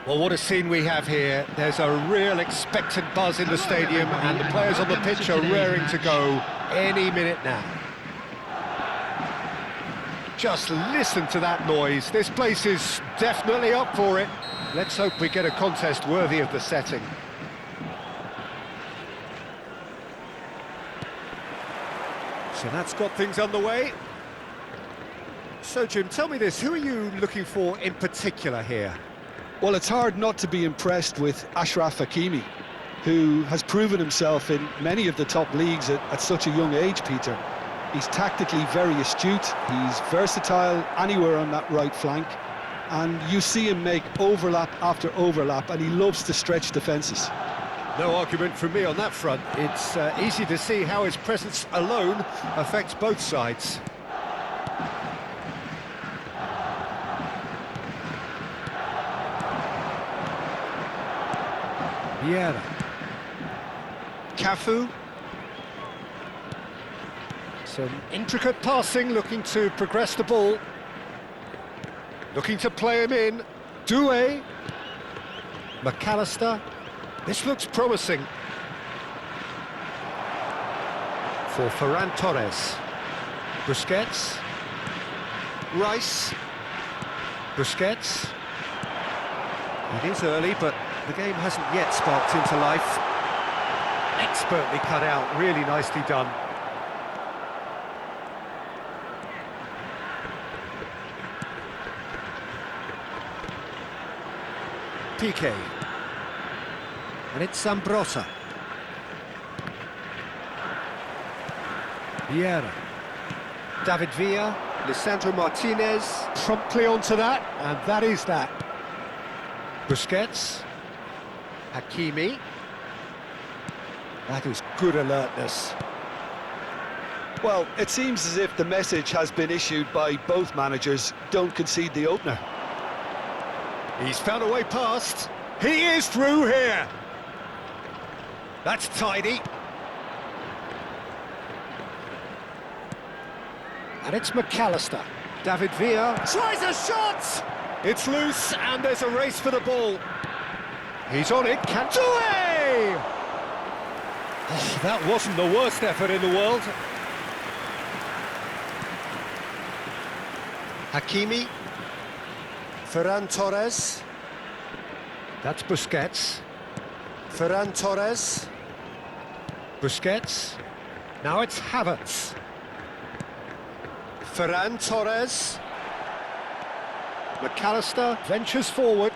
Well, what a scene we have here. There's a real expectant buzz in the stadium, and the players on the pitch are raring to go any minute now. Just listen to that noise. This place is definitely up for it. Let's hope we get a contest worthy of the setting. So that's got things underway. So, Jim, tell me this, who are you looking for in particular here? Well, it's hard not to be impressed with Achraf Hakimi, who has proven himself in many of the top leagues at such a young age, Peter. He's tactically very astute, he's versatile anywhere on that right flank, and you see him make overlap after overlap, and he loves to stretch defences. No argument from me on that front. It's easy to see how his presence alone affects both sides. Vieira. Cafu. Some intricate passing, looking to progress the ball. Looking to play him in. Doué. McAllister. This looks promising. For Ferran Torres. Busquets. Rice. Busquets. It is early, but the game hasn't yet sparked into life. Expertly cut out, really nicely done. Piqué. And it's Zambrotta. Vieira. David Villa. Lisandro Martinez. Promptly onto that, and that is that. Busquets. Hakimi. That is good alertness. Well, it seems as if the message has been issued by both managers: don't concede the opener. He's found a way past. He is through here. That's tidy. And it's McAllister. David Villa tries a shot! It's loose, and there's a race for the ball. He's on it, Doué! Oh, that wasn't the worst effort in the world. Hakimi. Ferran Torres. That's Busquets. Ferran Torres. Busquets. Now it's Havertz. Ferran Torres. McAllister ventures forward.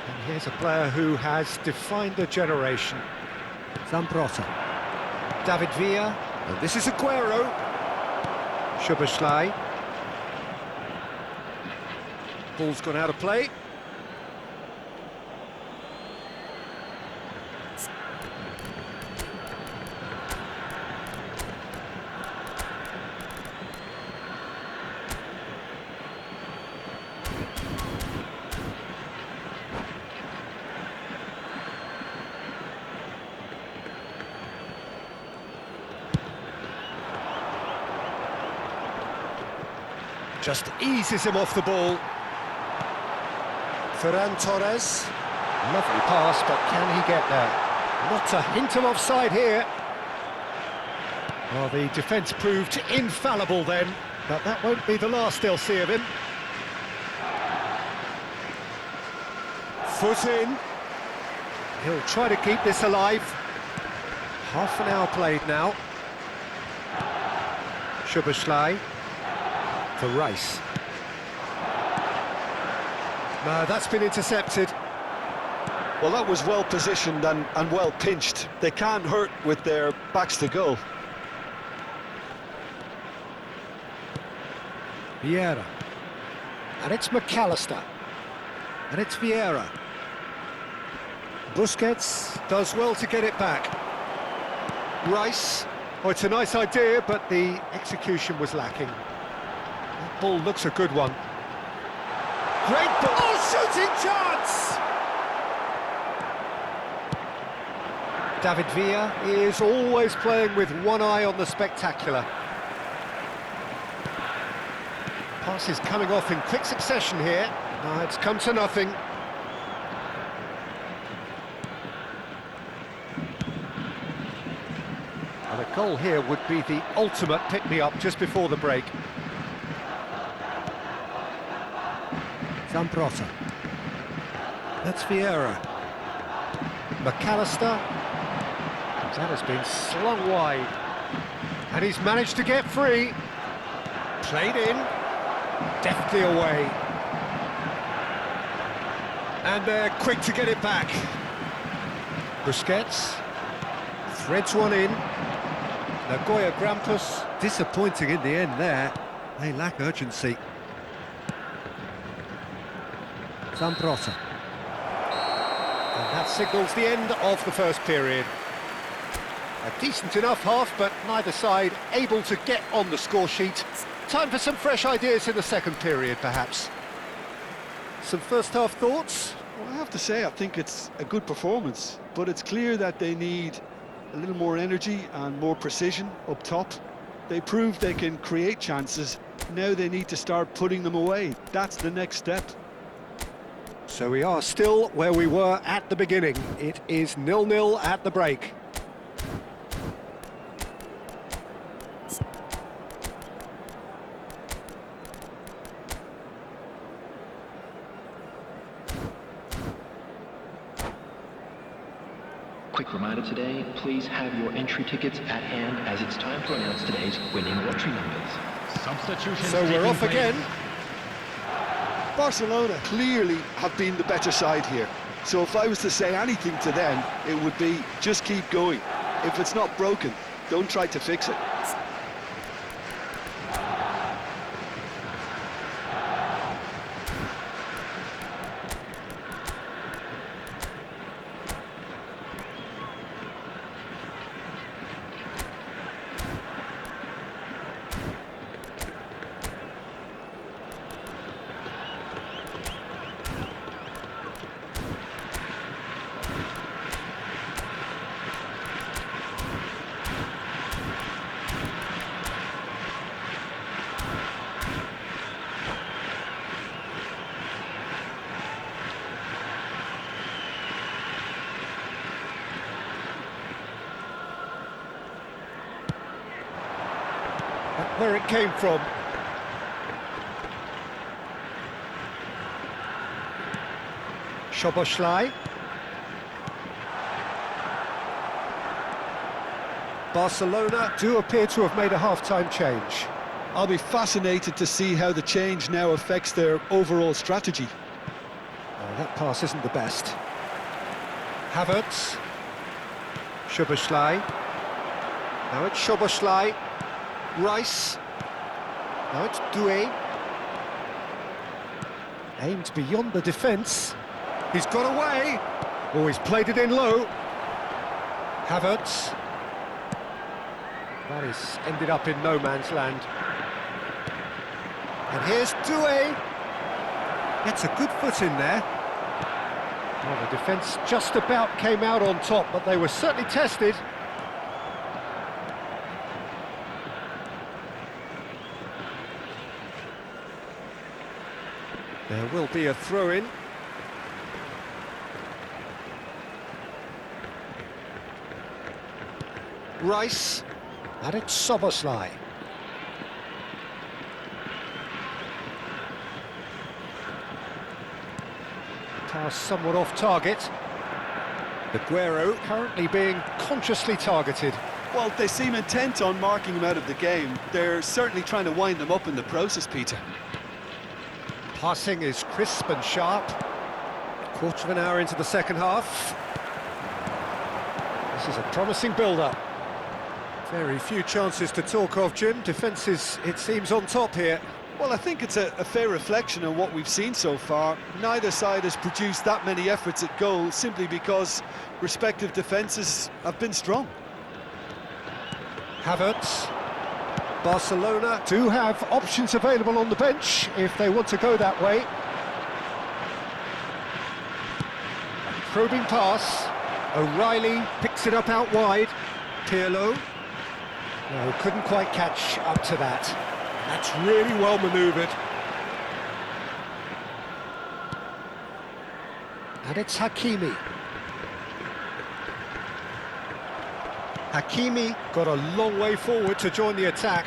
And here's a player who has defined a generation. Zambrotta. David Villa. And this is Aguero. Szoboszlai. Ball's gone out of play. Just eases him off the ball. Ferran Torres. Lovely pass, but can he get there? Not a hint of offside here. Well, the defence proved infallible then, but that won't be the last they'll see of him. Foot in. He'll try to keep this alive. Half an hour played now. Szoboszlai. For Rice. No, that's been intercepted. Well, that was well positioned and well pinched. They can't hurt with their backs to goal. Vieira. And it's McAllister. And it's Vieira. Busquets does well to get it back. Rice. Oh, it's a nice idea, but the execution was lacking. That ball looks a good one. Great ball. Oh, shooting chance! David Villa is always playing with one eye on the spectacular. Passes coming off in quick succession here. No, it's come to nothing. And a goal here would be the ultimate pick-me-up just before the break. Zambrota. That's Vieira. McAllister. That has been slung wide. And he's managed to get free. Played in. Deftly away. And they're quick to get it back. Busquets. Threads one in. Nagoya Grampus. Disappointing in the end there. They lack urgency. Zambrota. And that signals the end of the first period. A decent enough half, but neither side able to get on the score sheet. Time for some fresh ideas in the second period, perhaps. Some first-half thoughts? Well, I have to say, I think it's a good performance, but it's clear that they need a little more energy and more precision up top. They proved they can create chances. Now they need to start putting them away. That's the next step. So we are still where we were at the beginning. It is 0-0 at the break. Quick reminder today, please have your entry tickets at hand as it's time to announce today's winning lottery numbers. Substitutions. So we're off again. Barcelona clearly have been the better side here. So if I was to say anything to them, it would be just keep going. If it's not broken, don't try to fix it. Where it came from. Szoboszlai. Barcelona do appear to have made a half-time change. I'll be fascinated to see how the change now affects their overall strategy. Oh, that pass isn't the best. Havertz. Szoboszlai. Now it's Szoboszlai. Rice. Now it's Doué. Aimed beyond the defence. He's got away. Oh, he's played it in low. Havertz. That is ended up in no man's land. And here's Doué. Gets a good foot in there. Well, the defence just about came out on top, but they were certainly tested. There will be a throw-in. Rice. And it's Szoboszlai. Pass somewhat off target. Aguero currently being consciously targeted. Well, they seem intent on marking him out of the game. They're certainly trying to wind him up in the process, Peter. Passing is crisp and sharp. Quarter of an hour into the second half. This is a promising build-up. Very few chances to talk of, Jim. Defence is, it seems, on top here. Well, I think it's a fair reflection on what we've seen so far. Neither side has produced that many efforts at goal simply because respective defences have been strong. Havertz. Barcelona do have options available on the bench if they want to go that way. A probing pass. O'Reilly picks it up out wide. Pirlo. No, couldn't quite catch up to that. That's really well manoeuvred. And it's Hakimi. Hakimi got a long way forward to join the attack.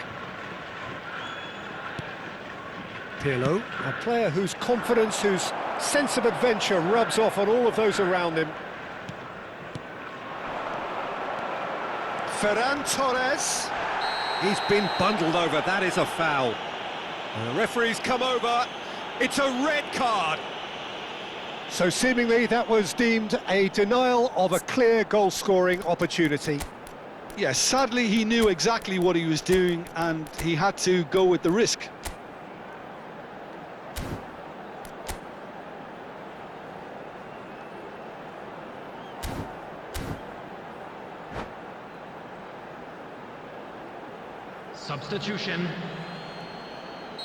Pirlo, a player whose confidence, whose sense of adventure rubs off on all of those around him. Ferran Torres. He's been bundled over, that is a foul. And the referee's come over, it's a red card. So seemingly that was deemed a denial of a clear goal-scoring opportunity. Yes, sadly he knew exactly what he was doing and he had to go with the risk. Substitution.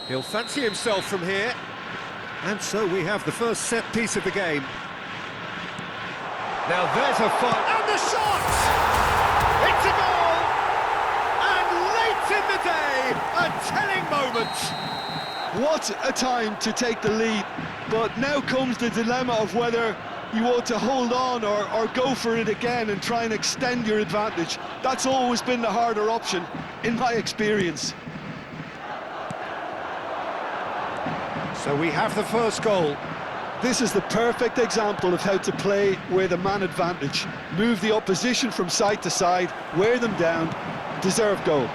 He'll fancy himself from here. And so we have the first set piece of the game. Now there's a fight. And the shot! It's a goal! And late in the day, a telling moment. What a time to take the lead, but now comes the dilemma of whether you want to hold on or go for it again and try and extend your advantage. That's always been the harder option, in my experience. So we have the first goal. This is the perfect example of how to play with a man advantage. Move the opposition from side to side, wear them down, deserve goal.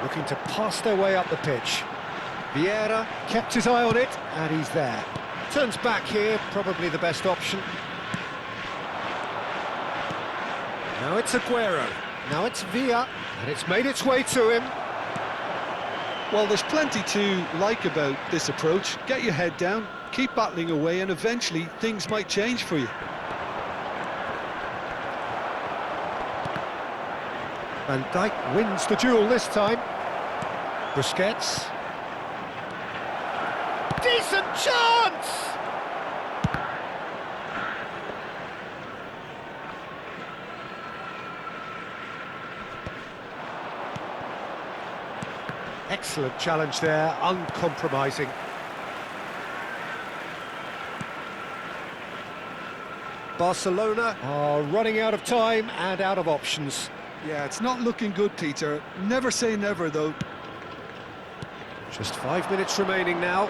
Looking to pass their way up the pitch. Vieira kept his eye on it, and he's there. Turns back here, probably the best option. Now it's Aguero. Now it's Villa, and it's made its way to him. Well, there's plenty to like about this approach. Get your head down, keep battling away, and eventually things might change for you. Van Dijk wins the duel this time. Busquets. Decent chance! Excellent challenge there, uncompromising. Barcelona are running out of time and out of options. Yeah, it's not looking good, Peter. Never say never, though. Just 5 minutes remaining now.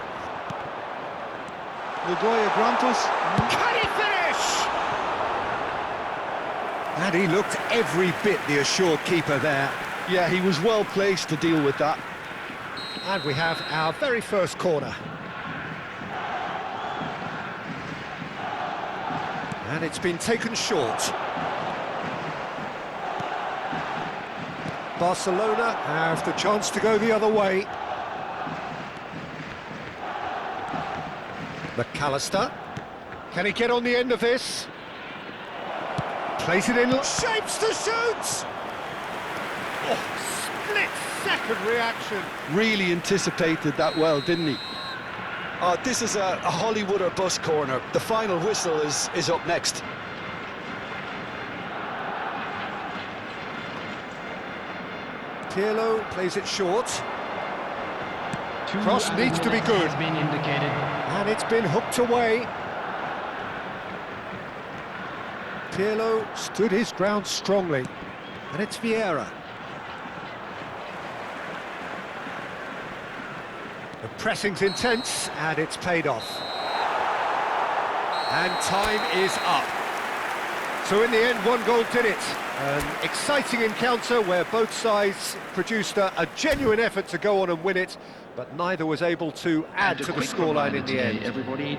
Nagoya Grantos. Can he finish? And he looked every bit the assured keeper there. Yeah, he was well placed to deal with that. And we have our very first corner. And it's been taken short. Barcelona have the chance to go the other way. McAllister. Can he get on the end of this? Plays it in. Shapes to shoot! Oh, split-second reaction. Really anticipated that well, didn't he? This is a Hollywood or bust corner. The final whistle is up next. Pirlo plays it short. Cross needs to be good. Has been indicated. And it's been hooked away. Pirlo stood his ground strongly. And it's Vieira. The pressing's intense, and it's paid off. And time is up. So in the end, one goal did it. An exciting encounter where both sides produced a genuine effort to go on and win it, but neither was able to add to the scoreline in the end. Everybody.